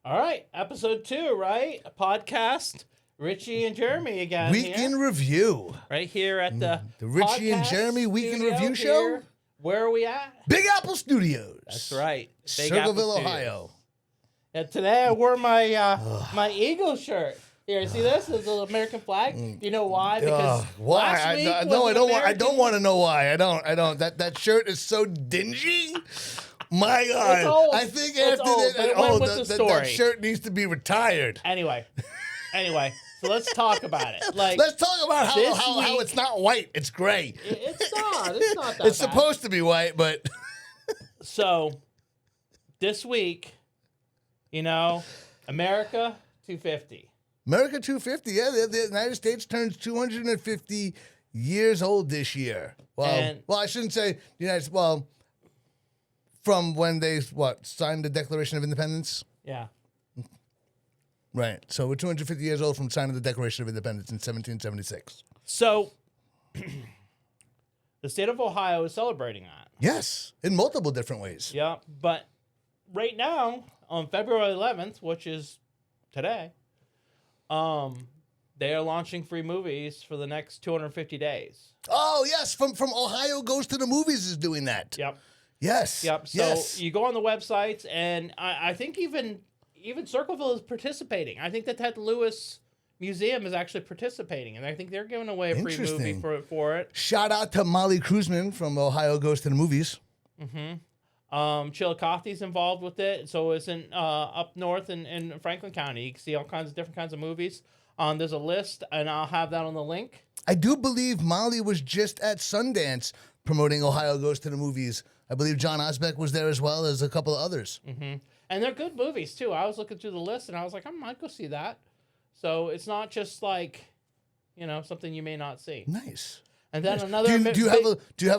All right, episode 2, right? A podcast. Richie and Jeremy again. Week in review. Right here at the Richie and Jeremy Week in Review show. Where are we at? Big Apple Studios. That's right. Circleville, Ohio. And today I wore my my Eagle shirt. Here, see this? It's an American flag. You know why? Because why? last week I don't want to know why. I don't. That shirt is so dingy. My God. It's old. I think It's after old, but it went with the story. that shirt needs to be retired. Anyway, so let's talk about it. Let's talk about how it's not white. It's gray. It's not that It's bad. supposed to be white, but So this week, America 250. America 250. Yeah, the United States turns 250 years old this year. Well, I shouldn't say United States. Well, from when they signed the Declaration of Independence. Yeah. Right. So we're 250 years old from signing the Declaration of Independence in 1776. So the state of Ohio is celebrating that. Yes, in multiple different ways. Yeah, but right now on February 11th, which is today, they are launching free movies for the next 250 days. Oh, yes, from Ohio Goes to the Movies is doing that. Yep. Yes. Yep. So you go on the websites, and I think even Circleville is participating. I think the Ted Lewis Museum is actually participating, and I think they're giving away a free movie for it. Shout out to Molly Kruzman from Ohio Goes to the Movies. Mm-hmm. Chillicothe's involved with it, so it's in up north in Franklin County. You can see all kinds of different kinds of movies. There's a list, and I'll have that on the link. I do believe Molly was just at Sundance promoting Ohio Goes to the Movies. I believe John Osbeck was there as well as a couple of others. Mm-hmm. And they're good movies, too. I was looking through the list, and I was like, I might go see that. So it's not just like, something you may not see. Nice. And then nice. another... Do you have a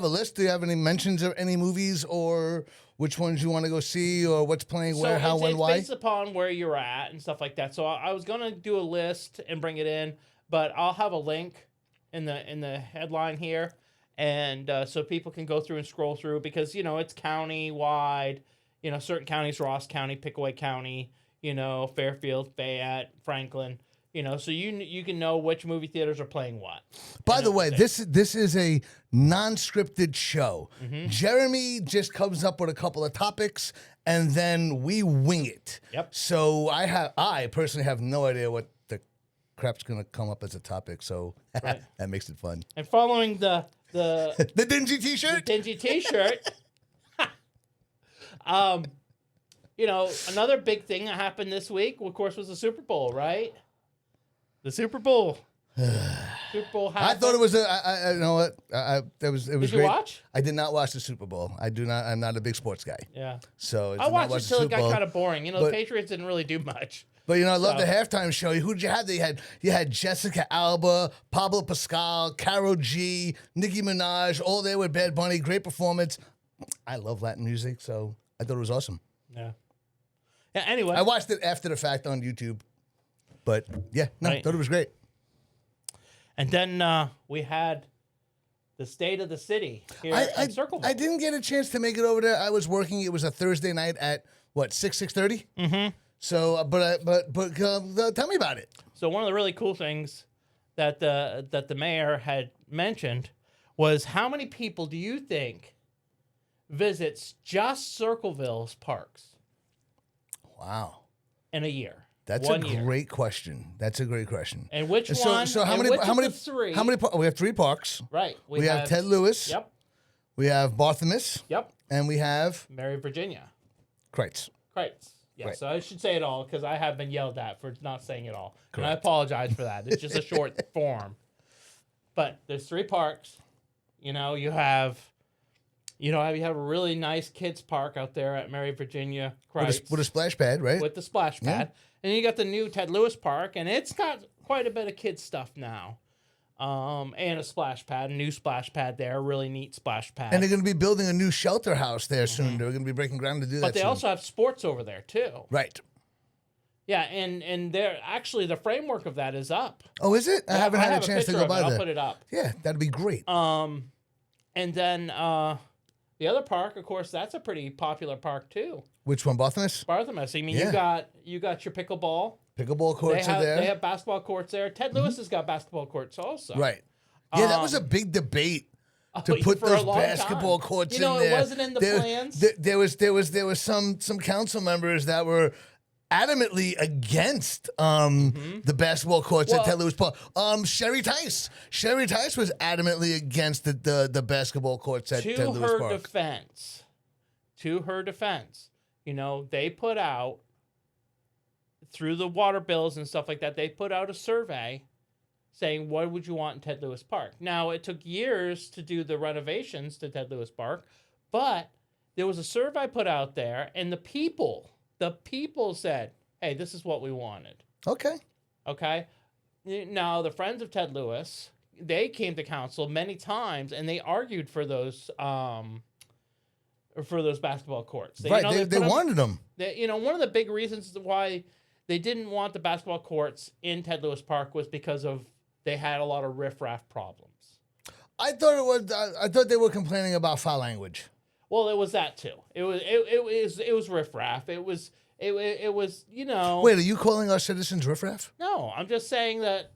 list? Do you have any mentions of any movies or which ones you want to go see or what's playing where, how, when, why? It's based upon where you're at and stuff like that. So I was going to do a list and bring it in, but I'll have a link in the headline here. And so people can go through and scroll through because, it's county-wide. Certain counties, Ross County, Pickaway County, Fairfield, Fayette, Franklin. So you can know which movie theaters are playing what. By the way, this is a non-scripted show. Mm-hmm. Jeremy just comes up with a couple of topics, and then we wing it. Yep. So I personally have no idea what the crap's going to come up as a topic, so right. That makes it fun. And following the dingy T-shirt? The dingy T-shirt. Another big thing that happened this week, of course, was the Super Bowl, right? The Super Bowl. Super Bowl happened. I thought it was you know what? It was Did you great. watch? I did not watch the Super Bowl. I'm not a big sports guy. Yeah. So I watched it until it got kind of boring. The Patriots didn't really do much. But I love the halftime show. Who did you have? You had Jessica Alba, Pablo Pascal, Karol G, Nicki Minaj, all there with Bad Bunny. Great performance. I love Latin music, so I thought it was awesome. Yeah. Yeah. Anyway, I watched it after the fact on YouTube, but I thought it was great. And then we had the State of the City here at Circleville. I didn't get a chance to make it over there. I was working. It was a Thursday night at 6:30. Mm-hmm. So, but tell me about it. So one of the really cool things that the mayor had mentioned was how many people do you think visits just Circleville's parks? Wow. In a year. That's a great question. That's a great question. And which one? So how many? Three? How many? We have 3 parks. Right. We have Ted Lewis. Yep. We have Barthelmess. Yep. And we have Mary Virginia. Kreitz. Yeah. Right. So I should say it all because I have been yelled at for not saying it all, and I apologize for that. It's just a short form. But there's 3 parks. You have a really nice kids park out there at Mary Virginia Kreitz. With a splash pad, right? With the splash pad. And you got the new Ted Lewis Park, and it's got quite a bit of kids stuff now. And a splash pad, a new splash pad there, a really neat splash pad. And they're going to be building a new shelter house there soon. They're going to be breaking ground to do that But they also have sports over there, too. Right. Yeah, and the framework of that is up. Oh, is it? I haven't had a chance to go by there. I'll put it up. Yeah, that'd be great. And then the other park, of course, that's a pretty popular park, too. Which one, Barthelmess? Barthelmess. I mean, Yeah. you got your pickleball. Pickleball courts are there. They have basketball courts there. Ted Lewis has got basketball courts also. Right. Yeah, that was a big debate to put for a those long basketball time. courts You know, in there. it wasn't in the plans. There was some council members that were adamantly against the basketball courts at Ted Lewis Park. Sherry Tice was adamantly against the basketball courts at Ted Lewis Park. To her defense, you know, they put out through the water bills and stuff like that. They put out a survey saying, what would you want in Ted Lewis Park? Now, it took years to do the renovations to Ted Lewis Park, but there was a survey put out there, and the people said, hey, this is what we wanted. Okay? Now, the Friends of Ted Lewis, they came to council many times, and they argued for those basketball courts. They wanted them. One of the big reasons why they didn't want the basketball courts in Ted Lewis Park was because they had a lot of riffraff problems. I thought they were complaining about foul language. Well, it was that too. It was riffraff. It was you know. Wait, are you calling our citizens riffraff? No, I'm just saying that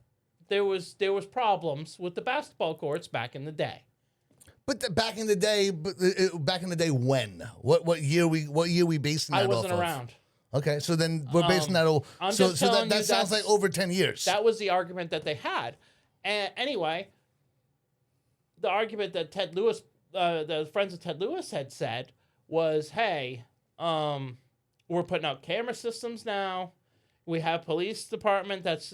there was problems with the basketball courts back in the day. But back in the day, when? What year we basing that off of? I wasn't around. Okay, so then we're basing that all. So that sounds like over 10 years. That was the argument that they had. And anyway, the argument that Ted Lewis, the Friends of Ted Lewis had said was, hey, we're putting out camera systems now. We have police department that's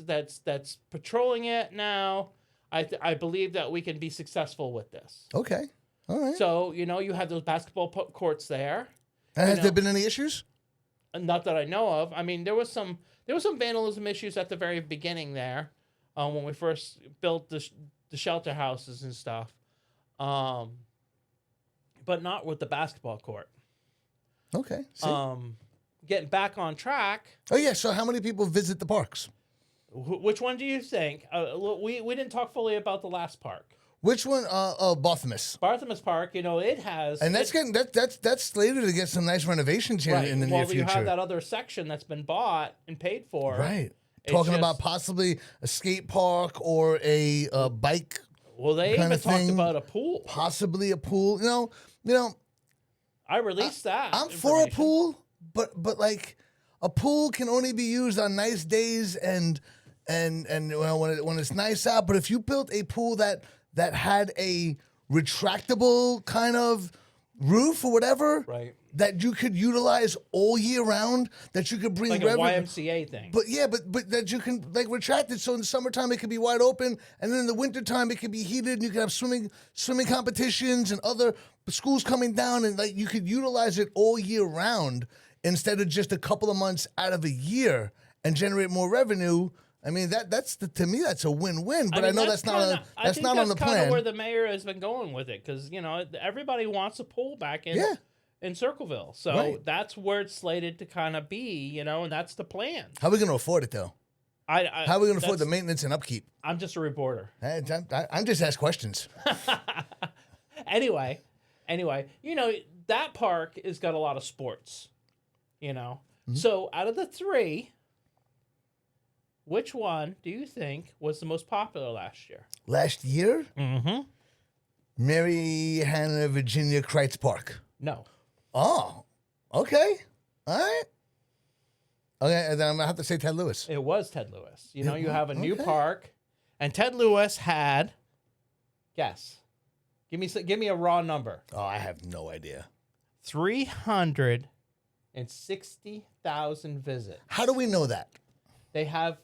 patrolling it now. I believe that we can be successful with this. Okay, all right. So, you have those basketball courts there. And has there been any issues? Not that I know of. I mean, there was some vandalism issues at the very beginning there, when we first built the shelter houses and stuff, but not with the basketball court. Okay. See? Getting back on track. Oh yeah. So how many people visit the parks? Which one do you think? We didn't talk fully about the last park. Which one? Barthelmess. Barthelmess Park, it has, and that's slated to get some nice renovations here in the near future. Well, you have that other section that's been bought and paid for. Right. Talking about possibly a skate park or a bike. Well, they even talked about a pool. Possibly a pool. You know. I released that. I'm for a pool, but like a pool can only be used on nice days and when it's nice out. But if you built a pool that had a retractable kind of roof or whatever, right, that you could utilize all year round, that you could bring like a YMCA thing. But yeah, but that you can like retract it so in the summertime it could be wide open, and then in the wintertime it could be heated, and you could have swimming competitions and other schools coming down, and like you could utilize it all year round instead of just a couple of months out of a year and generate more revenue. I mean to me that's a win-win, but I know that's not on the plan. That's kind of where the mayor has been going with it, because everybody wants a pool back in Circleville, so that's where it's slated to kind of be, and that's the plan. How are we going to afford it though? How are we going to afford the maintenance and upkeep? I'm just a reporter. I'm just ask questions. Anyway, that park has got a lot of sports, Mm-hmm. So out of the three, which one do you think was the most popular last year? Last year? Mm-hmm. Mary Hannah, Virginia, Kreitz Park. No. Oh, okay. All right. Okay, and then I'm going to have to say Ted Lewis. It was Ted Lewis. You have a new park, and Ted Lewis had, guess. Give me a raw number. Oh, I have no idea. 360,000 visits. How do we know that? They have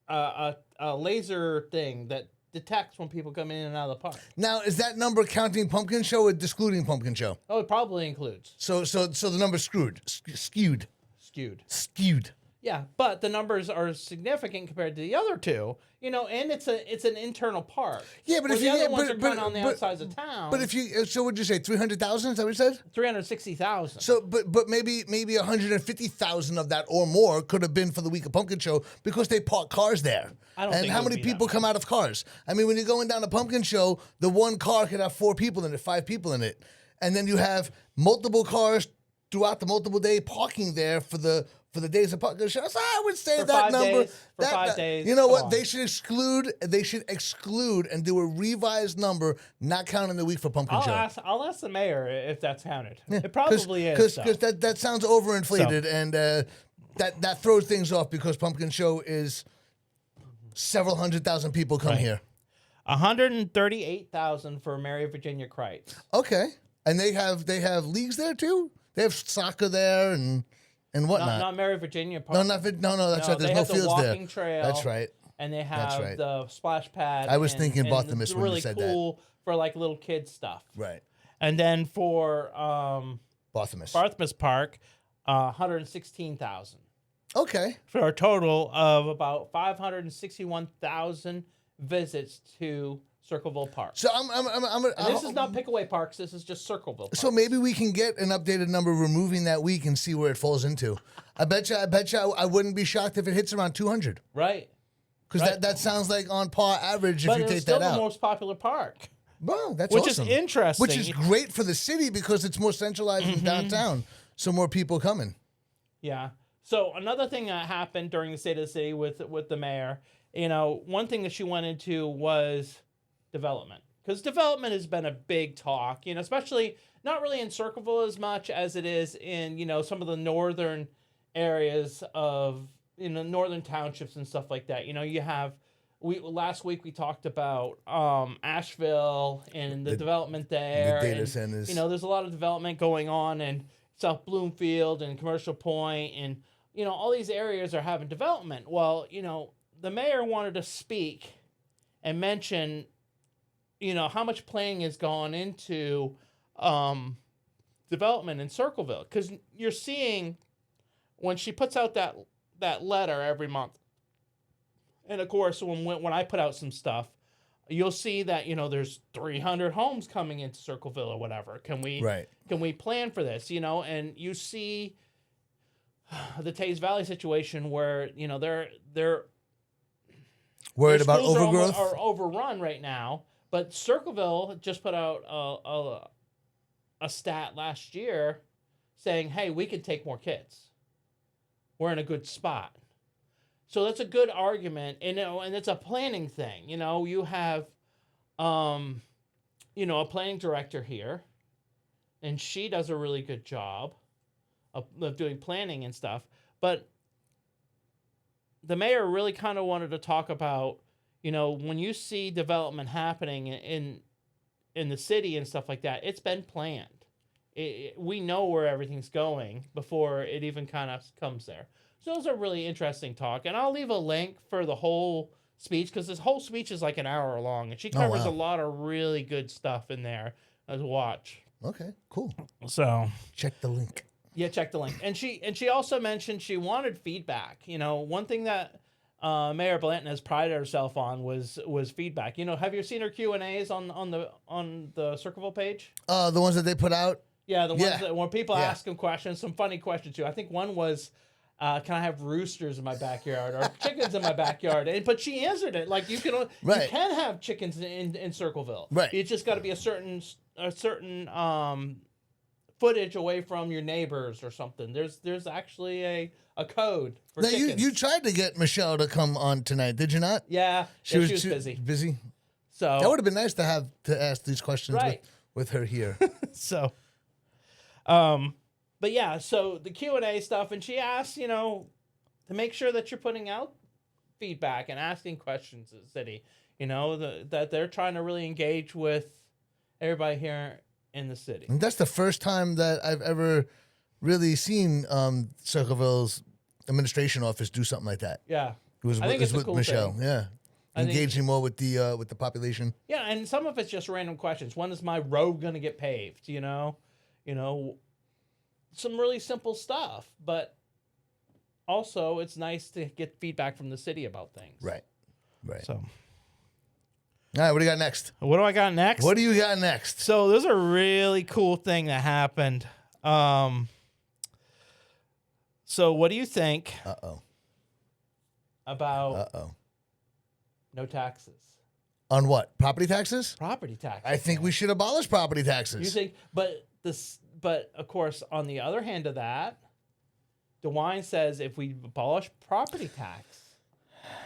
a laser thing that detects when people come in and out of the park. Now, is that number counting Pumpkin Show or excluding Pumpkin Show? Oh, it probably includes. So the number's skewed. Yeah, but the numbers are significant compared to the other two, and it's an internal park. Yeah, but if the other ones are kind of on the outsides of town. But so what'd you say? 300,000? Is that what you said? 360,000. So, but maybe 150,000 of that or more could have been for the week of Pumpkin Show because they park cars there. I don't and think how many people come out of cars? I mean, when you're going down to Pumpkin Show, the one car could have 4 people in it, 5 people in it, and then you have multiple cars throughout the multiple day parking there for the days of parking. So I would say For that 5 number. days, for 5 days. You know come what? on. They should exclude and do a revised number, not counting the week for pumpkin show. I'll ask the mayor if that's counted. It probably is. Because that sounds overinflated and that throws things off because pumpkin show is several 100,000 people come here. 138,000 for Mary Virginia Kreitz. Okay, and they have leagues there too. They have soccer there and whatnot. Not Mary Virginia Park. No, that's right. There's no fields there. They have the walking trail. That's right. And they have the splash pad. I was thinking Barthamus it's when really you said cool for like little kids stuff. Right. And then for Barthamus Park, 116,000. Okay. For a total of about 561,000 visits to Circleville Park. So this is not Pickaway Parks. This is just Circleville Park. So maybe we can get an updated number removing that week and see where it falls into. I bet you I wouldn't be shocked if it hits around 200. Right. Because that sounds like on par average if you take that out. But it's still the most popular park. Well, that's which awesome. Which is interesting. Which is great for the city because it's more centralized in downtown. So more people coming. Yeah. So another thing that happened during the State of the City with the mayor, one thing that she went into was development. Because development has been a big talk, especially not really in Circleville as much as it is in, some of the northern areas of, northern townships and stuff like that. You have, last week we talked about Asheville and the development there. The data centers. There's a lot of development going on in South Bloomfield and Commercial Point and, all these areas are having development. Well, the mayor wanted to speak and mention how much planning has gone into development in Circleville. Because you're seeing when she puts out that letter every month, and of course when I put out some stuff, you'll see that there's 300 homes coming into Circleville or whatever. Can we plan for this? And you see the Taze Valley situation where they're worried about overgrowth are overrun right now. But Circleville just put out a stat last year saying, hey, we could take more kids. We're in a good spot. So that's a good argument, and it's a planning thing. You have, a planning director here, and she does a really good job of doing planning and stuff. But the mayor really kind of wanted to talk about, when you see development happening in the city and stuff like that, it's been planned. We know where everything's going before it even kind of comes there. So it was a really interesting talk. And I'll leave a link for the whole speech because this whole speech is like an hour long. And she covers a lot of really good stuff in there to watch. Okay, cool. So check the link. Yeah, check the link. And she also mentioned she wanted feedback. One thing that Mayor Blanton has prided herself on was feedback. Have you seen her Q&As on the Circleville page? The ones that they put out? Yeah, the ones that when people ask them questions, some funny questions too. I think one was, can I have roosters in my backyard or chickens in my backyard? But she answered it like you can have chickens in Circleville. Right. It's just got to be a certain footage away from your neighbors or something. There's actually a code for chickens. You tried to get Michelle to come on tonight, did you not? Yeah, she was busy. Busy. So that would have been nice to have to ask these questions with her here. So, but yeah, so the Q&A stuff, and she asked, to make sure that you're putting out feedback and asking questions to the city, that they're trying to really engage with everybody here in the city. And that's the first time that I've ever really seen Circleville's administration office do something like that. Yeah. It was with cool Michelle. Thing. Yeah. Engaging more with the population. Yeah, and some of it's just random questions. When is my road going to get paved, some really simple stuff, but also it's nice to get feedback from the city about things. Right. So, all right, what do you got next? What do I got next? What do you got next? So there's a really cool thing that happened. So what do you think? About no taxes. On what? Property taxes? Property taxes. I think we should abolish property taxes. You think? But But of course, on the other hand of that, DeWine says if we abolish property tax,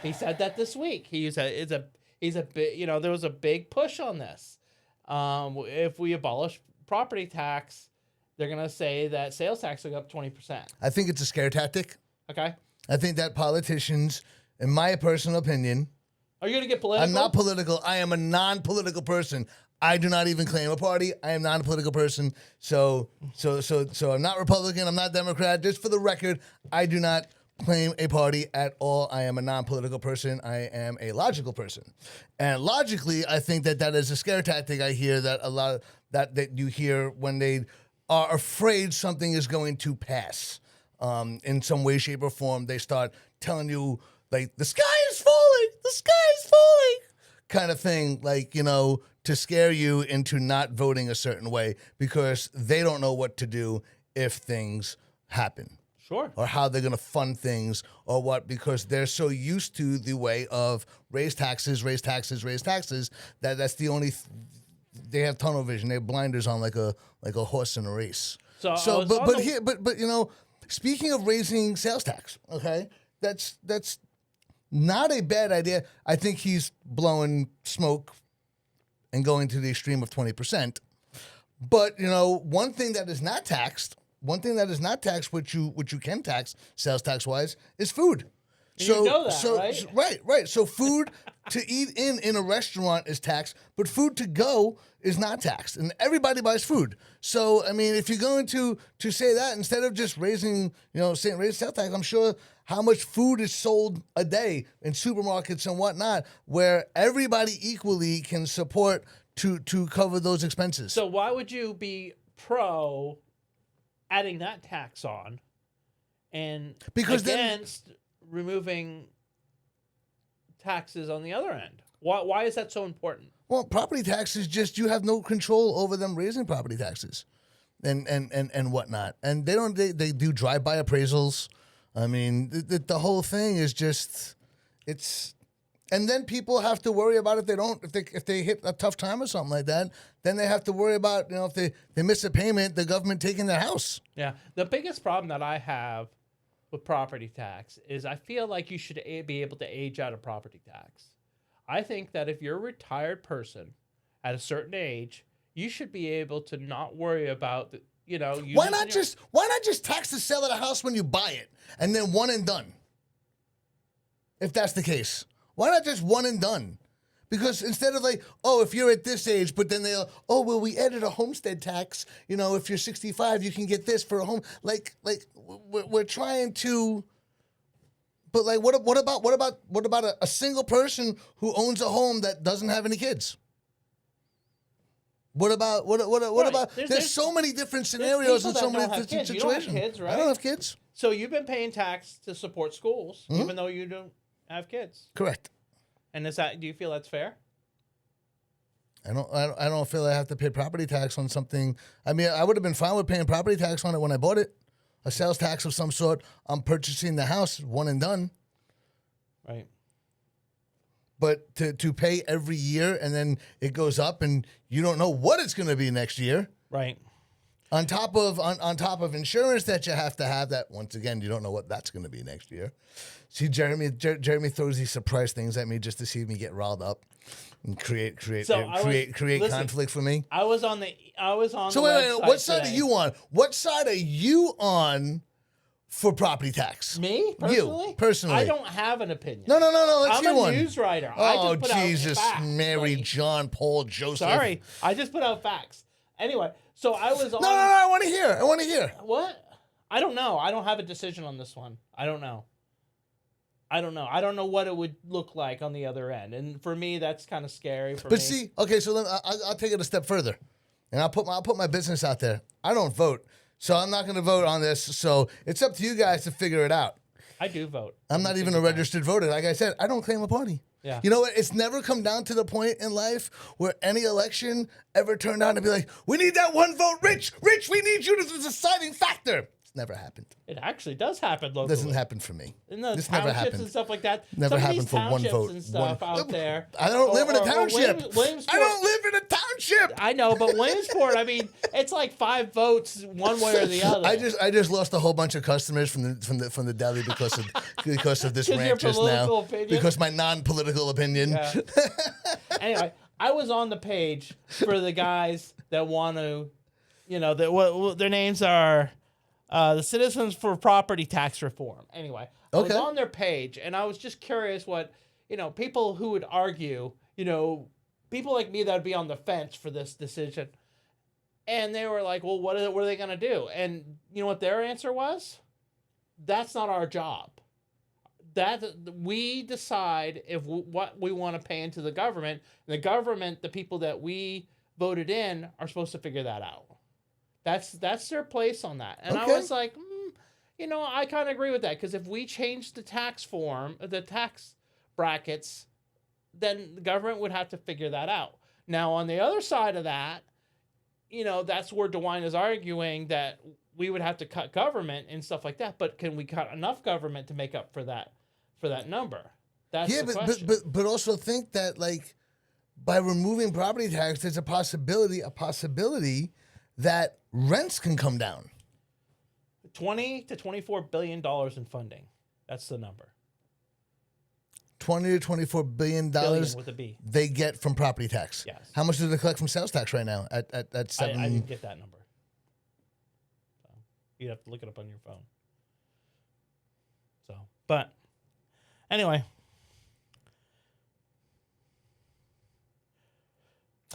he said that this week. He's a big, there was a big push on this. If we abolish property tax, they're gonna say that sales tax will go up 20%. I think it's a scare tactic. Okay. I think that politicians, in my personal opinion, are you gonna get political? I'm not political. I am a non-political person. I do not even claim a party. I am not a political person. So I'm not Republican. I'm not Democrat. Just for the record, I do not claim a party at all. I am a non-political person. I am a logical person. And logically, I think that is a scare tactic. I hear that a lot of that you hear when they are afraid something is going to pass in some way, shape, or form. They start telling you, like, the sky is falling, the sky is falling, kind of thing, like, to scare you into not voting a certain way because they don't know what to do if things happen. Sure. Or how they're going to fund things or what, because they're so used to the way of raise taxes, that that's the only they have tunnel vision. They have blinders on like a horse in a race. But speaking of raising sales tax, okay? That's not a bad idea. I think he's blowing smoke and going to the extreme of 20%. But, one thing that is not taxed, which you can tax sales tax wise, is food. You know that, right? Right. So food to eat in a restaurant is taxed, but food to go is not taxed, and everybody buys food. So I mean, if you're going to say that instead of just raising sales tax, I'm sure how much food is sold a day in supermarkets and whatnot, where everybody equally can support to cover those expenses. So why would you be pro adding that tax on, and because against removing taxes on the other end? Why is that so important? Well, property taxes, just you have no control over them raising property taxes and whatnot. And they do drive-by appraisals. I mean, the whole thing is just, and then people have to worry about if they hit a tough time or something like that, then they have to worry about, if they miss a payment, the government taking their house. Yeah. The biggest problem that I have with property tax is I feel like you should be able to age out of property tax. I think that if you're a retired person at a certain age, you should be able to not worry about why not just tax the sale of the house when you buy it and then one and done? If that's the case, why not just one and done? Because instead of if you're at this age, but then we added a homestead tax. If you're 65, you can get this for a home. We're trying to. But what about a single person who owns a home that doesn't have any kids? What about there's so many different scenarios and so many different situations. You don't have kids, right? I don't have kids. So you've been paying tax to support schools, even though you don't have kids. Correct. And do you feel that's fair? I don't feel I have to pay property tax on something. I mean, I would have been fine with paying property tax on it when I bought it. A sales tax of some sort. I'm purchasing the house, one and done. Right. But to pay every year and then it goes up and you don't know what it's going to be next year. Right. On top of insurance that you have to have, that once again you don't know what that's going to be next year. See, Jeremy throws these surprise things at me just to see me get riled up and create conflict for me. I was on. So wait, what side are you on? What side are you on for property tax? Me personally? You personally? I don't have an opinion. No. Let's hear one. I'm a news writer. Oh, I just put Jesus, out facts. Mary, John, Paul, Joseph. Sorry, I just put out facts. Anyway, so I was on. No, I want to hear. What? I don't know. I don't have a decision on this one. I don't know. I don't know what it would look like on the other end. And for me, that's kind of scary for me. But see, okay, so I'll take it a step further. And I'll put my business out there. I don't vote. So I'm not going to vote on this. So it's up to you guys to figure it out. I do vote. I'm not even a registered voter. Like I said, I don't claim a party. Yeah. You know what? It's never come down to the point in life where any election ever turned out to be like, we need that one vote. Rich, we need you to the deciding factor. It's never happened. It actually does happen locally. Doesn't happen for me. In the This never townships happened. and stuff like that. Never Some of happened these for one townships vote. and stuff out there. I don't live in a township. Williamsport, I don't live in a township. I know, but Williamsport, I mean, it's like 5 votes one way or the other. I just lost a whole bunch of customers from the deli because of this rant just now. Opinion? Because my non-political opinion. Yeah. Anyway, I was on the page for the guys that want to, what their names are, the Citizens for Property Tax Reform. Anyway, I was on their page, and I was just curious what, people who would argue, people like me that would be on the fence for this decision. And they were like, well, what are they going to do? And you know what their answer was? That's not our job. That we decide what we want to pay into the government. And the government, the people that we voted in, are supposed to figure that out. That's their place on that. And I was like, I kind of agree with that, because if we change the tax brackets, then the government would have to figure that out. Now, on the other side of that, that's where DeWine is arguing that we would have to cut government and stuff like that. But can we cut enough government to make up for that number? That's the question. but also think that, like, by removing property tax, there's a possibility that rents can come down. $20 to $24 billion in funding. That's the number. $20 to $24 billion with a B. They get from property tax. Yes. How much do they collect from sales tax right now? At 7. I didn't get that number. So you'd have to look it up on your phone. So, but anyway.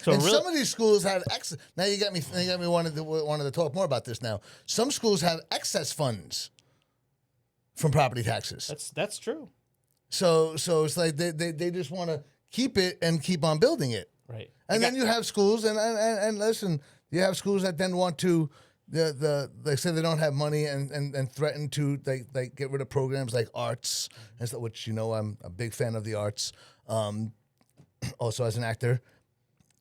So and some of these schools have excess. Now you got me wanted to talk more about this now. Some schools have excess funds from property taxes. That's true. So it's like they just want to keep it and keep on building it. Right. And then you have schools and listen, you have schools that then want to they say they don't have money and threaten to they get rid of programs like arts and stuff, which I'm a big fan of the arts. Also as an actor.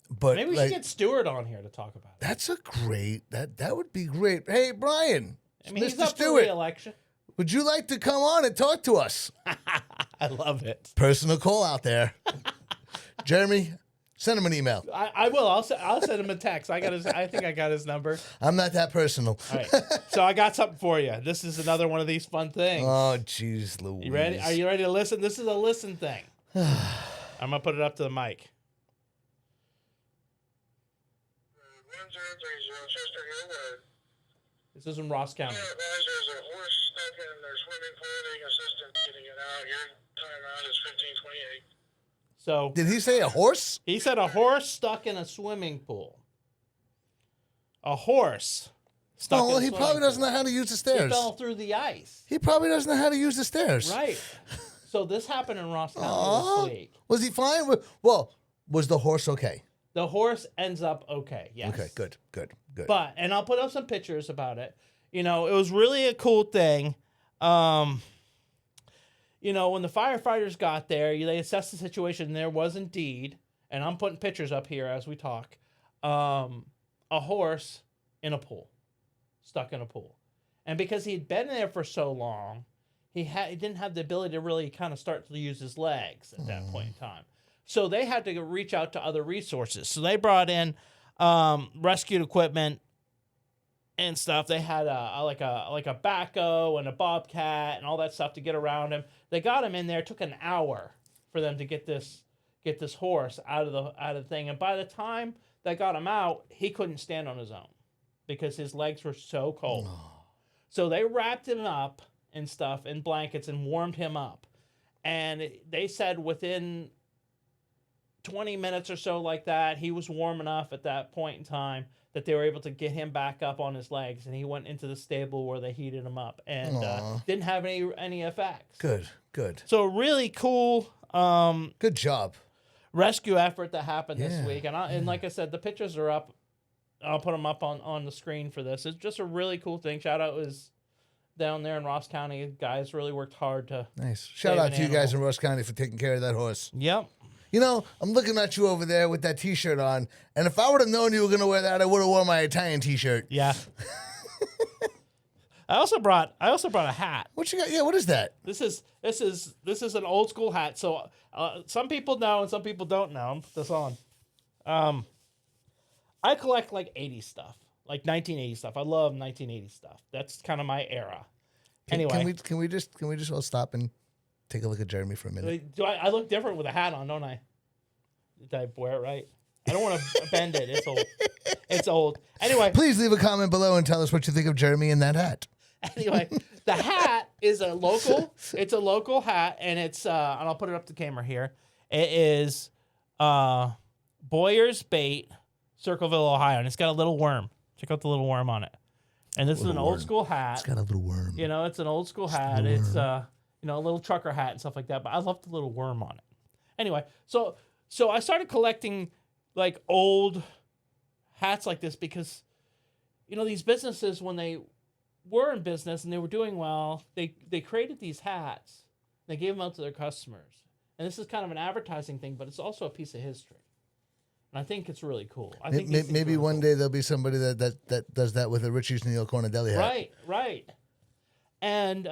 But maybe we should get Stewart on here to talk about it. That's a great that would be great. Hey, Brian, he's Mr. up Stewart, for re-election. Would you like to come on and talk to us? I love it. Personal call out there. Jeremy, send him an email. I will. I'll send him a text. I think I got his number. I'm not that personal. All right. So I got something for you. This is another one of these fun things. Oh, jeez, Louise. You ready? Are you ready to listen? This is a listen thing. I'm gonna put it up to the mic. 1030 Chester Hill Road. This is in Ross County. There's a horse stuck in their swimming pool. They assistant getting it out. Your timeout is 15:28. So did he say a horse? He said a horse stuck in a swimming pool. A horse stuck in a swimming pool. He probably doesn't know how to use the stairs. He fell through the ice. He probably doesn't know how to use the stairs. Right. So this happened in Ross County this week. Was he fine? Well, was the horse okay? The horse ends up okay, yes. Okay, good. But, and I'll put up some pictures about it. It was really a cool thing. When the firefighters got there, they assessed the situation, and there was indeed, and I'm putting pictures up here as we talk, a horse in a pool, stuck in a pool. And because he'd been there for so long, he didn't have the ability to really kind of start to use his legs at that point in time. So they had to reach out to other resources. So they brought in rescue equipment and stuff. They had like a backhoe and a bobcat and all that stuff to get around him. They got him in there. It took an hour for them to get this horse out of the thing. And by the time they got him out, he couldn't stand on his own because his legs were so cold. So they wrapped him up and stuff in blankets and warmed him up. And they said within 20 minutes or so like that, he was warm enough at that point in time that they were able to get him back up on his legs, and he went into the stable where they heated him up and didn't have any effects. Good. So really cool. Good job. Rescue effort that happened this week, and like I said, the pictures are up. I'll put them up on the screen for this. It's just a really cool thing. Shout out was down there in Ross County. Guys really worked hard to. Nice. Shout out to you guys in Ross County for taking care of that horse. Yep. I'm looking at you over there with that T-shirt on, and if I would have known you were going to wear that, I would have worn my Italian T-shirt. Yeah. I also brought a hat. What you got? Yeah, what is that? This is an old school hat. So some people know and some people don't know. I'll put this on. I collect like 80s stuff, like 1980s stuff. I love 1980s stuff. That's kind of my era. Anyway, can we just all stop and take a look at Jeremy for a minute? do I look different with a hat on, don't I? Did I wear it right? I don't want to bend it. It's old. It's old. Anyway, please leave a comment below and tell us what you think of Jeremy in that hat. Anyway, the hat is a local. It's a local hat, and it's and I'll put it up to camera here. It is Boyer's Bait, Circleville, Ohio, and it's got a little worm. Check out the little worm on it. And this is an old school hat. It's got a little worm. You know, it's an old school hat. It's a little trucker hat and stuff like that. But I love the little worm on it. Anyway, so I started collecting like old hats like this because, these businesses, when they were in business and they were doing well, they created these hats. They gave them out to their customers. And this is kind of an advertising thing, but it's also a piece of history. And I think it's really cool. I think maybe really one day there'll be somebody that does that with a Richie's New York Corner Deli hat. Right. And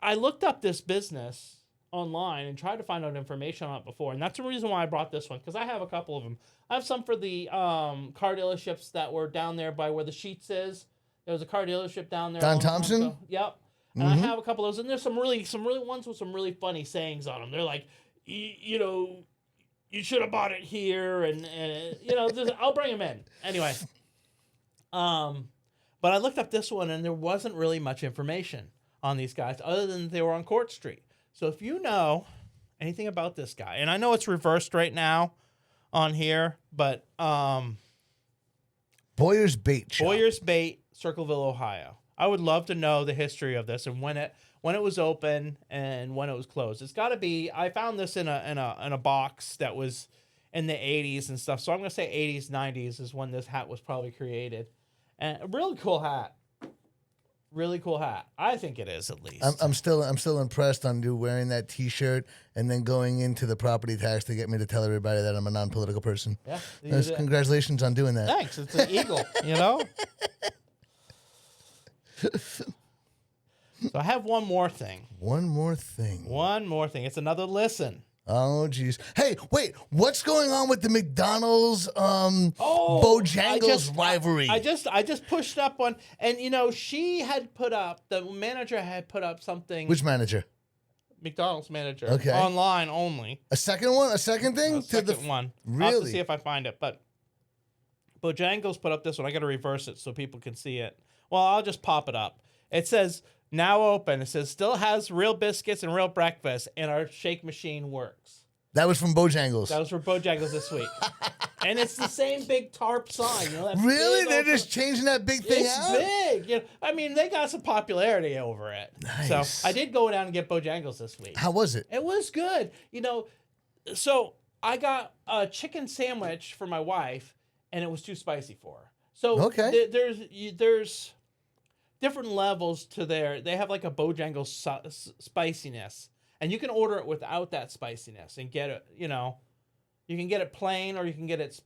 I looked up this business online and tried to find out information on it before, and that's the reason why I brought this one, because I have a couple of them. I have some for the car dealerships that were down there by where the Sheets is. There was a car dealership down there. Don Thompson? Yep. And I have a couple of those, and there's some really ones with some really funny sayings on them. They're like, you should have bought it here, and I'll bring them in anyway. But I looked up this one, and there wasn't really much information on these guys other than they were on Court Street. So if you know anything about this guy, and I know it's reversed right now on here, but Boyer's Bait Shop. Boyer's Bait, Circleville, Ohio. I would love to know the history of this and when it was open and when it was closed. It's got to be. I found this in a box that was in the 80s and stuff. So I'm gonna say 80s, 90s is when this hat was probably created. And a really cool hat. Really cool hat. I think it is, at least. I'm still impressed on you wearing that T-shirt and then going into the property tax to get me to tell everybody that I'm a non-political person. Yeah. Congratulations on doing that. Thanks. It's an eagle, So I have one more thing. One more thing. It's another listen. Oh, geez. Hey, wait. What's going on with the McDonald's Bojangles rivalry? I just pushed up one, and she had put up, the manager had put up something. Which manager? McDonald's manager. Okay. Online only. A second one? A second thing? A second one. Really? I'll have to see if I find it. But Bojangles put up this one. I got to reverse it so people can see it. Well, I'll just pop it up. It says, now open. It says, still has real biscuits and real breakfast, and our shake machine works. That was from Bojangles. That was for Bojangles this week. And it's the same big tarp sign. Really? They're just changing that big thing out? It's big. I mean, they got some popularity over it. Nice. So I did go down and get Bojangles this week. How was it? It was good. So I got a chicken sandwich for my wife, and it was too spicy for her. So there's different levels to they have like a Bojangles spiciness, and you can order it without that spiciness and get it, you can get it plain or you can get it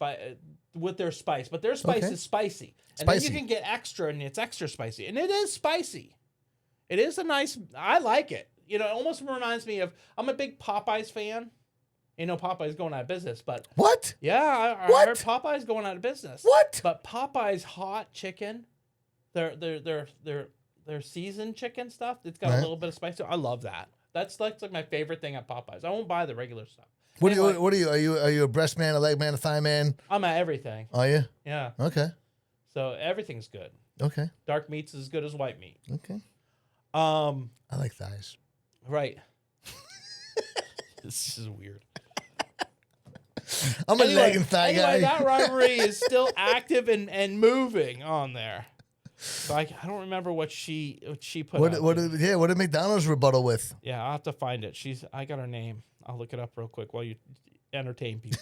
with their spice, but their spice is spicy. And then you can get extra, and it's extra spicy, and it is spicy. It is I like it. It almost reminds me of, I'm a big Popeyes fan. Popeyes going out of business, but what? Yeah, I heard Popeyes going out of business. What? But Popeyes hot chicken, their seasoned chicken stuff, it's got a little bit of spice. I love that. That's like my favorite thing at Popeyes. I won't buy the regular stuff. What are you? Are you a breast man, a leg man, a thigh man? I'm at everything. Are you? Yeah. Okay. So everything's good. Okay. Dark meat's as good as white meat. Okay. I like thighs. Right. This is weird. I'm a leg and thigh guy. That rivalry is still active and moving on there. So I don't remember what she put. What did McDonald's rebuttal with? Yeah, I'll have to find it. I got her name. I'll look it up real quick while you entertain people.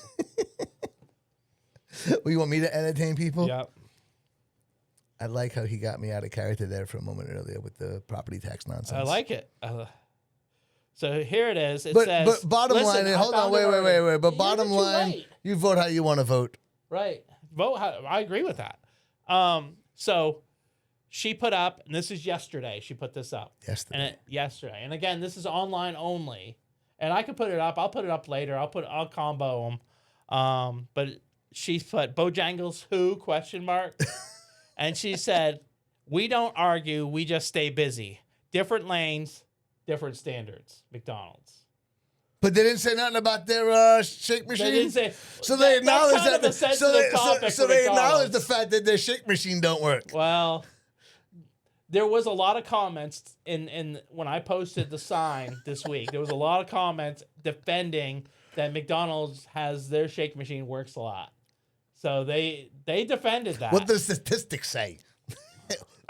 Well, you want me to entertain people? Yep. I like how he got me out of character there for a moment earlier with the property tax nonsense. I like it. So here it is. It says. But bottom line, hold on, wait. But bottom line, you vote how you want to vote. Right. Vote how. I agree with that. So she put up, and this is yesterday. She put this up. Yesterday. And again, this is online only. And I could put it up. I'll put it up later. I'll combo them. But she put Bojangles who ? And she said, "We don't argue. We just stay busy. Different lanes, different standards. McDonald's." But they didn't say nothing about their shake machine. They didn't say. So they acknowledge that. So they acknowledge the fact that their shake machine don't work. Well, there was a lot of comments in when I posted the sign this week. There was a lot of comments defending that McDonald's has their shake machine works a lot. So they defended that. What do the statistics say?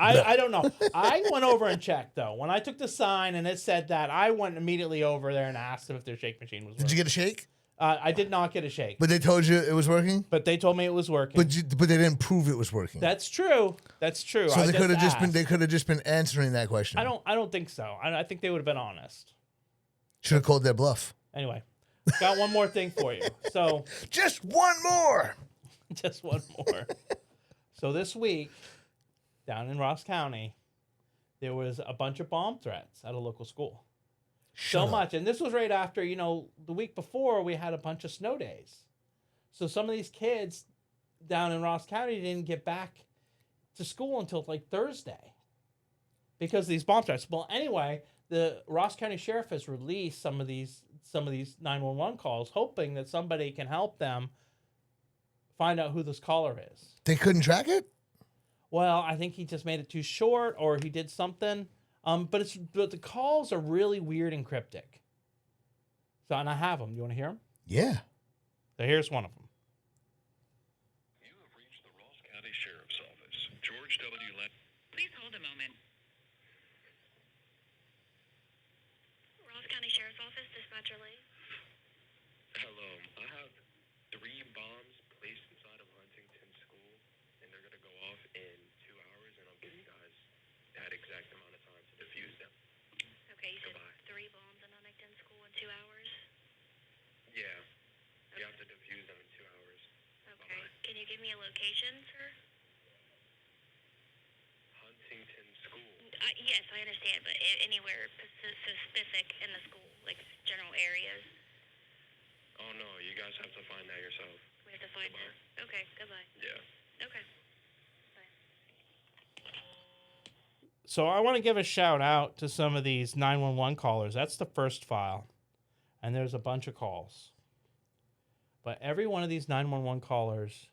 I don't know. I went over and checked, though. When I took the sign and it said that, I went immediately over there and asked them if their shake machine was working. Did you get a shake? I did not get a shake. But they told you it was working? But they told me it was working. But they didn't prove it was working. That's true. That's true. So they could have just been answering that question. I don't think so. I think they would have been honest. Should have called their bluff. Anyway, got one more thing for you. So just one more. Just one more. So this week, down in Ross County, there was a bunch of bomb threats at a local school. So much. And this was right after, the week before we had a bunch of snow days. So some of these kids down in Ross County didn't get back to school until like Thursday because of these bomb threats. Well, anyway, the Ross County Sheriff has released some of these 911 calls, hoping that somebody can help them find out who this caller is. They couldn't track it? Well, I think he just made it too short, or he did something. But the calls are really weird and cryptic. So, and I have them. You want to hear them? Yeah. So here's one of them. You have reached the Ross County Sheriff's Office. George W. Please hold a moment. Ross County Sheriff's Office, dispatcher Lee. Hello. I have 3 bombs placed inside of Huntington School, and they're going to go off in 2 hours, and I'll give you guys that exact amount of time to defuse them. Okay, you Goodbye. said 3 bombs in Huntington School in 2 hours? Yeah. You have to defuse them in 2 hours. Okay. Bye-bye. Can you give me a location, sir? Huntington School. Yes, I understand, but anywhere specific in the school, like general areas? Oh, no. You guys have to find that yourself. We have to find Goodbye. it. Okay, goodbye. Yeah. Okay. So I want to give a shout out to some of these 911 callers. That's the first file. And there's a bunch of calls. But every one of these 911 callers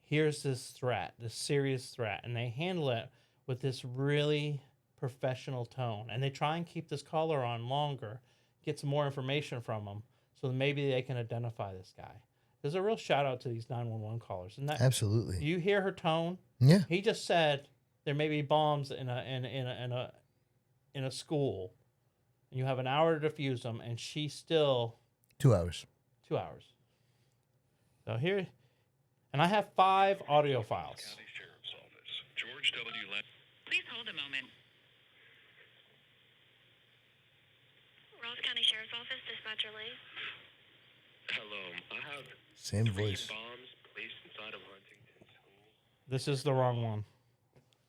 hears this threat, this serious threat, and they handle it with this really professional tone. And they try and keep this caller on longer, get some more information from them, so that maybe they can identify this guy. There's a real shout out to these 911 callers. And that, absolutely. you hear her tone? Yeah. He just said there may be bombs in a school, and you have an hour to defuse them, and she's still 2 hours. 2 hours. So here, and I have 5 audio files. County Sheriff's Office. George W. Please hold a moment. Ross County Sheriff's Office, dispatcher Lee. Hello. I have Same 3 voice. bombs placed inside of Huntington School. This is the wrong one.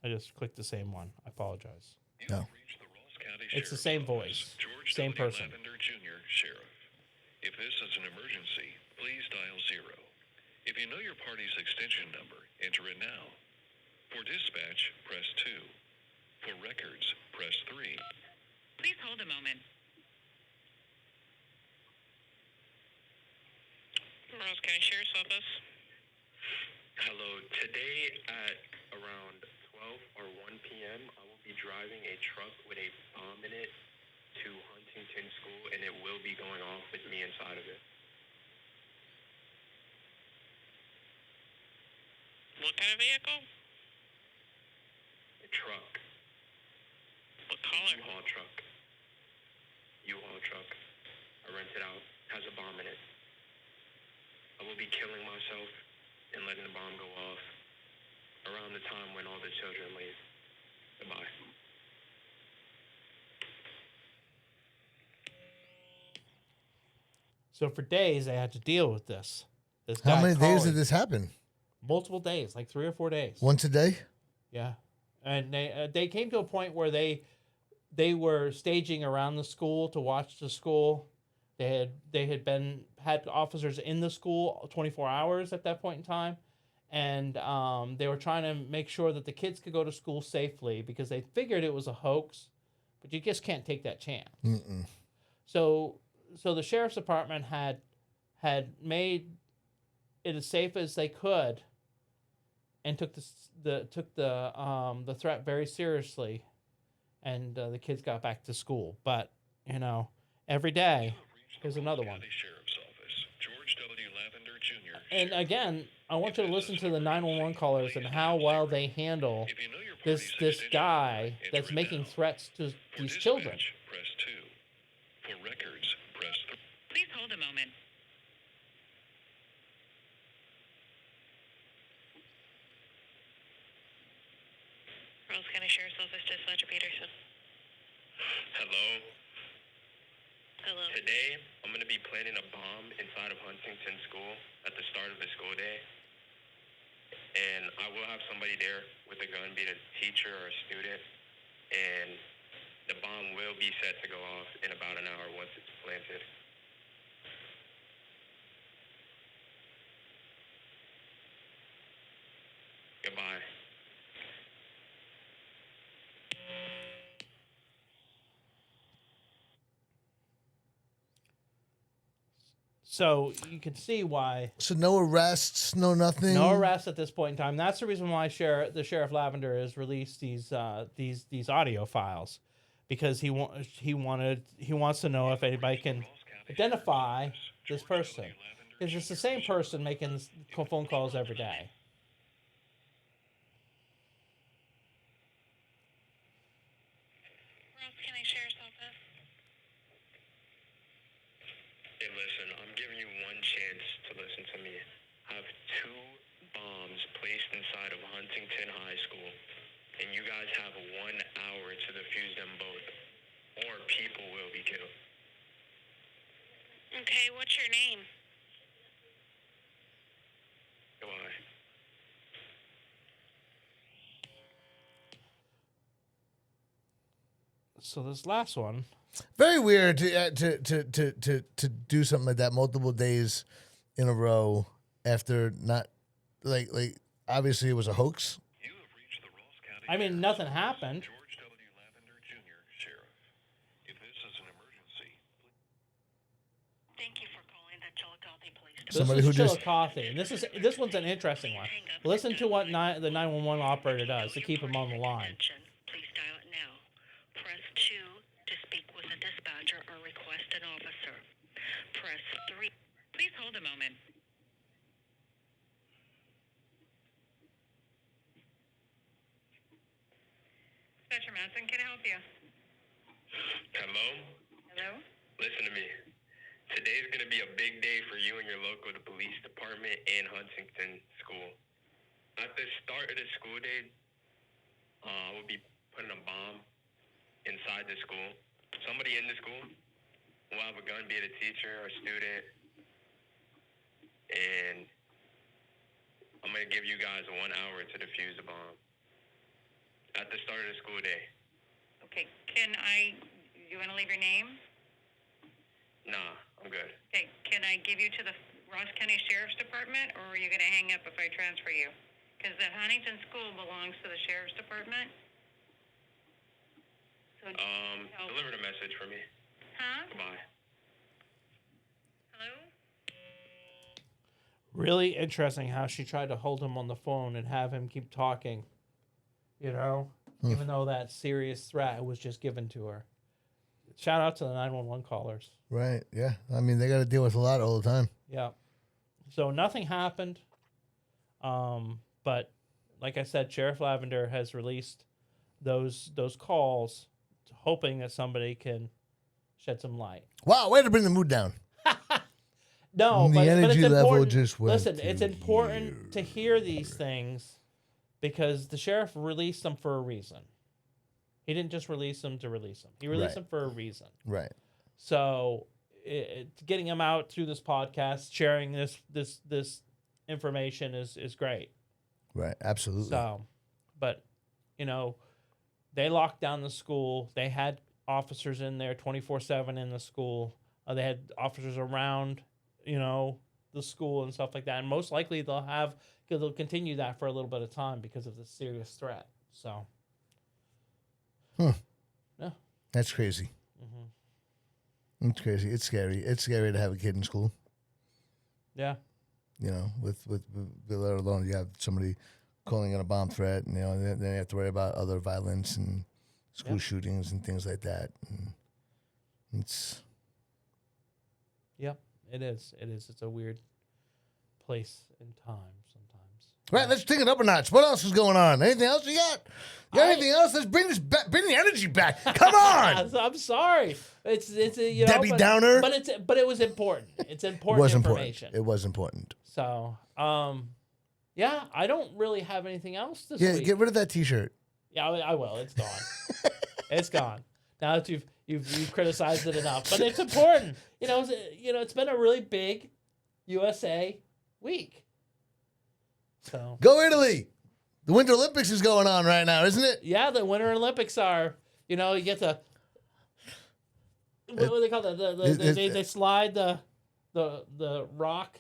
I just clicked the same one. I apologize. You No. have reached the Ross County It's the Sheriff's same Office. voice, George same W. person. Lavender Jr., Sheriff. If this is an emergency, please dial 0. If you know your party's extension number, enter it now. For dispatch, press 2. For records, press 3. Please hold a moment. Ross County Sheriff's Office. Hello. Today at around 12 or 1 p.m., I will be driving a truck with a bomb in it to Huntington School, and it will be going off with me inside of it. What kind of vehicle? A truck. What color? U-Haul truck. U-Haul truck. I rent it out. Has a bomb in it. I will be killing myself and letting the bomb go off around the time when all the children leave. Goodbye. So for days, they had to deal with this. This guy How many days calling. did this happen? Multiple days, like 3 or 4 days. Once a day? Yeah. and they came to a point where they were staging around the school to watch the school. They had officers in the school 24 hours at that point in time, and they were trying to make sure that the kids could go to school safely because they figured it was a hoax, but you just can't take that chance. Mm-mm. So the sheriff's department had made it as safe as they could, and took the threat very seriously, and the kids got back to school. But every day there's another one. And again, I want you to listen to the 911 callers and how well they handle this guy that's making threats to these children. Press 2. For records, press 3. Please hold a moment. Rolls County Sheriff's Office, Dispatcher Peterson. Hello. Hello. Today, I'm going to be planting a bomb inside of Huntington School at the start of the school day. And I will have somebody there with a gun, be it a teacher or a student. And the bomb will be set to go off in about an hour once it's planted. Goodbye. So you can see why. So no arrests, no nothing. No arrests at this point in time. That's the reason why the Sheriff Lavender has released these audio files, because he wants to know if anybody can identify this person, because it's the same person making phone calls every day. Rolls County Sheriff's Office. Hey, listen, I'm giving you one chance to listen to me. I have 2 bombs placed inside of Huntington High School, and you guys have 1 hour to defuse them both, or people will be killed. Okay, what's your name? Goodbye. So this last one, Very weird to do something like that multiple days in a row after not like obviously it was a hoax. You have reached the Ross County I mean, nothing happened. George W. Lavender Jr., Sheriff. If this is an emergency, Thank you for calling the Chillicothe Police Department. Somebody This who is just- Chillicothe, and this one's an interesting one. Listen to what the 911 operator does to keep him on the line. Please dial it now. Press 2 to speak with a dispatcher or request an officer. Press 3. Please hold a moment. Dispatcher Madsen, can I help you? hello? Hello? Listen to me. Today's going to be a big day for you and your local police department and Huntington School. At the start of the school day, we'll be putting a bomb inside the school. Somebody in the school will have a gun, be it a teacher or a student. And I'm going to give you guys 1 hour to defuse the bomb at the start of the school day. Okay, you want to leave your name? Nah, I'm good. Okay, can I give you to the Ross County Sheriff's Department, or are you going to hang up if I transfer you? Because the Huntington School belongs to the Sheriff's Department. So, Deliver the message for me. huh? Goodbye. Hello? Really interesting how she tried to hold him on the phone and have him keep talking, even though that serious threat was just given to her. Shout out to the 911 callers. Right. Yeah. I mean, they got to deal with a lot all the time. Yeah. So nothing happened. But like I said, Sheriff Lavender has released those calls, hoping that somebody can shed some light. Wow. Way to bring the mood down. No, The but energy it's level important. just went Listen, to it's important to hear these things because the sheriff released them for a reason. He didn't just release them to release them. He released Right. them for a reason. Right. So, getting them out through this podcast, sharing this information is great. Right. Absolutely. So, but they locked down the school. They had officers in there 24/7 in the school. They had officers around, the school and stuff like that. And most likely they'll continue that for a little bit of time because of the serious threat. So. Yeah. That's crazy. Mm-hmm. It's crazy. It's scary. It's scary to have a kid in school. Yeah. With let alone you have somebody calling in a bomb threat, and then you have to worry about other violence and school shootings and things like that. And it's. Yep, it is. It is. It's a weird place and time sometimes. Right, let's take it up a notch. What else is going on? Anything else you got? Anything else? Let's bring bring the energy back. Come on. I'm sorry. It's Debbie Downer. But it was important. It's important information. It was important. So, yeah, I don't really have anything else this week. Get rid of that T-shirt. Yeah, I will. It's gone. It's gone. Now that you've criticized it enough, but it's important. It's been a really big USA week. So go Italy. The Winter Olympics is going on right now, isn't it? Yeah, the Winter Olympics are. You get to. What do they call it? They slide the rock.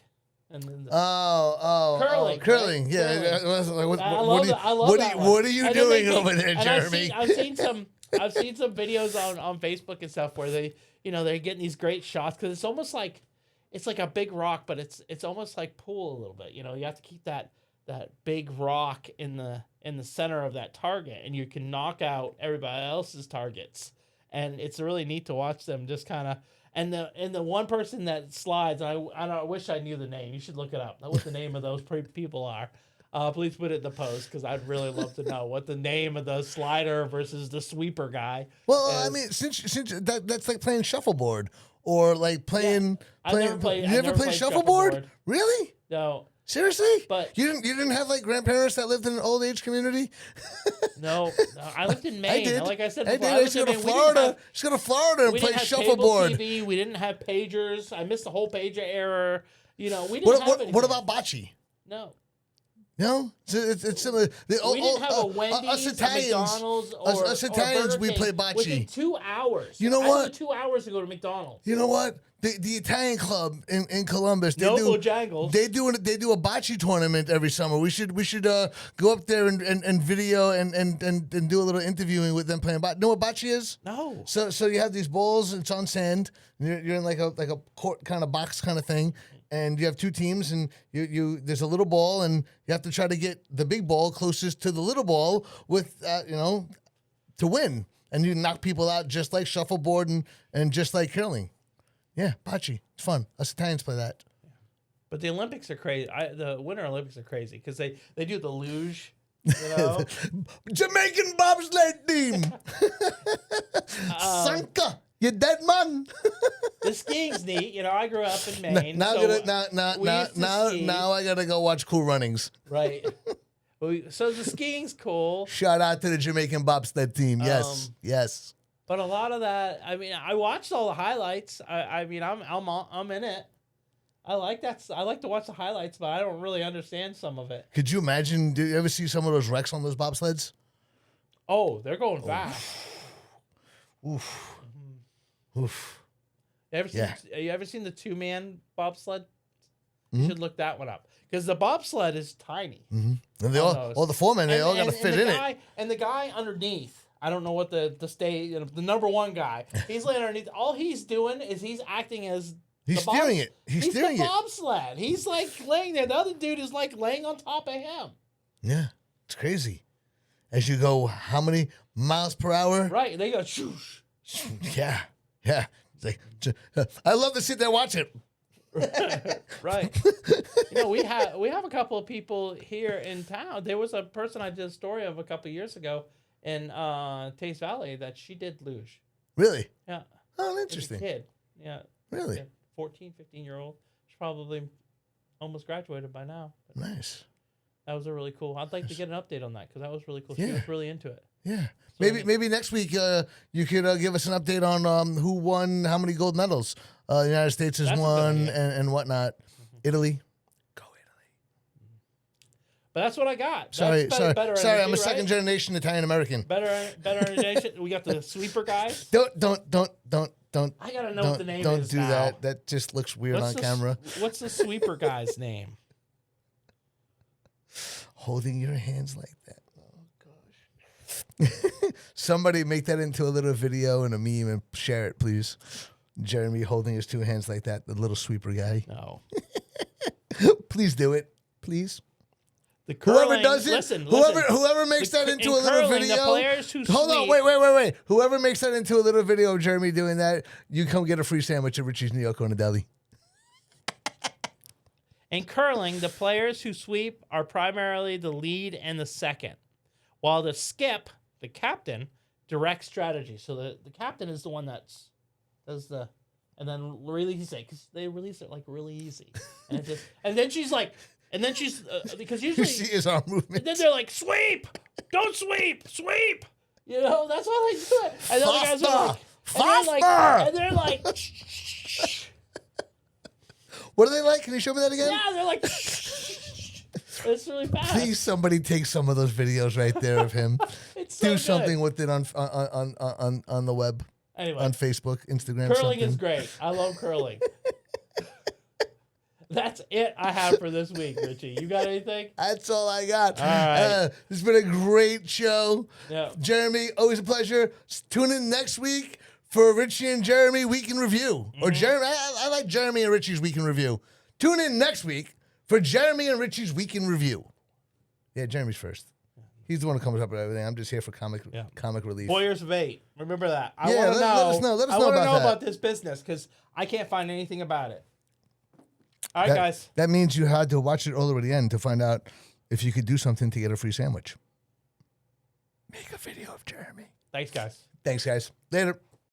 And then curling. Right? Yeah. Curling. I love that one. What are you doing over there, Jeremy? I've seen some videos on Facebook and stuff where they, they're getting these great shots because it's almost like it's like a big rock, but it's almost like pool a little bit. You have to keep that big rock in the center of that target, and you can knock out everybody else's targets. And it's really neat to watch them just kind of. And the one person that slides, I wish I knew the name. You should look it up. What the name of those people are. Please put it in the post because I'd really love to know what the name of the slider versus the sweeper guy. Well, is. I mean, since that's like playing shuffleboard or like playing. You never played shuffleboard? Really? No. Seriously? But you didn't have like grandparents that lived in an old age community? No, I lived in Maine. I did. Like I said before, I used to go to Florida. Just go to Florida and play shuffleboard. We didn't have pagers. I missed the whole pager era. We didn't have anything. What about bocce? No. No, it's similar. We didn't have a Wendy's, us Italians, a McDonald's, or us Italians. or We play bocce within 2 hours. You know I what? 2 hours to go to McDonald's. You know what? The Italian club in Columbus. They no do Bojangles. They do a bocce tournament every summer. We should go up there and video and do a little interviewing with them playing bocce. Know what bocce is? No. So you have these balls. It's on sand. You're in like a court kind of box kind of thing. And you have two teams, and you there's a little ball, and you have to try to get the big ball closest to the little ball with to win. And you knock people out just like shuffleboard and just like curling. Yeah, bocce. It's fun. Us Italians play that. But the Olympics are crazy. The Winter Olympics are crazy because they do the luge. Jamaican bobsled team. Sanka. You dead man. The skiing's neat. I grew up in Maine. Now I gotta go watch Cool Runnings. Right. So the skiing's cool. Shout out to the Jamaican bobsled team. Yes, yes. But a lot of that, I watched all the highlights. I'm in it. I like that. I like to watch the highlights, but I don't really understand some of it. Could you imagine? Do you ever see some of those wrecks on those bobsleds? Oh, they're going fast. Oof. Oof. You ever seen the 2-man bobsled? Mm-hmm. You should look that one up because the bobsled is tiny. Mm-hmm. And all the 4 men, they all got to fit in it. And the guy underneath, I don't know what the number one guy. He's laying underneath. All he's doing is he's acting as steering it. He's steering the bobsled. He's like laying there. The other dude is like laying on top of him. Yeah, it's crazy. As you go, how many miles per hour? Right. They go shoosh. Yeah. Yeah. It's like, I love to sit there and watch it. Right. We have a couple of people here in town. There was a person I did a story of a couple of years ago in Taze Valley that she did luge. Really? Yeah. Oh, interesting. As a kid. Yeah. Really? 14, 15-year-old. She's probably almost graduated by now. Nice. That was a really cool. I'd like to get an update on that because that was really cool. She was really into it. Yeah. So maybe next week you could give us an update on who won, how many gold medals the United States has won and whatnot. Mm-hmm. Italy. Go Italy. But that's what I got. Sorry, That's sorry, better sorry. energy, I'm a right? second generation Italian American. Better energy. We got the sweeper guys. Don't. I gotta know what the name is. Don't do now. that. That just looks weird on camera. What's the sweeper guy's name? Holding your hands like that. Oh gosh. Somebody make that into a little video and a meme and share it, please. Jeremy holding his two hands like that. The little sweeper guy. No. Please do it, please. The curling, Whoever does it, listen, whoever makes that into a little video. The players who hold on, wait. Whoever makes that into a little video of Jeremy doing that, you come get a free sandwich at Richie's New York on a Deli. In curling, the players who sweep are primarily the lead and the second, while the skip, the captain, directs strategy. So the captain is the one that does the, and then release it because they release it like really easy, and it just, and then she's like. And then she's because usually you see his arm movement. And then they're like, "Sweep! Don't sweep! Sweep!" You know, that's all they do. And then the guys are like, and they're like, what are they like? Can you show me that again? Yeah, they're like, it's really fast. Please, somebody take some of those videos right there of him. It's so do good. something with it on the web. Anyway, on Facebook, Instagram. Curling something. is great. I love curling. That's it I have for this week, Richie. You got anything? That's all I got. All right. This has been a great show. Yeah. Jeremy, always a pleasure. Tune in next week for Richie and Jeremy Week in Review. Or Jeremy, I like Jeremy and Richie's Week in Review. Tune in next week for Jeremy and Richie's Week in Review. Yeah, Jeremy's first. He's the one who comes up with everything. I'm just here for comic relief. Warriors of 8. Remember that. I Yeah, want to know. let us know. Let us I know want to about know that. about this business because I can't find anything about it. All right, guys. That means you had to watch it all the way to the end to find out if you could do something to get a free sandwich. Make a video of Jeremy. Thanks, guys. Thanks, guys. Later.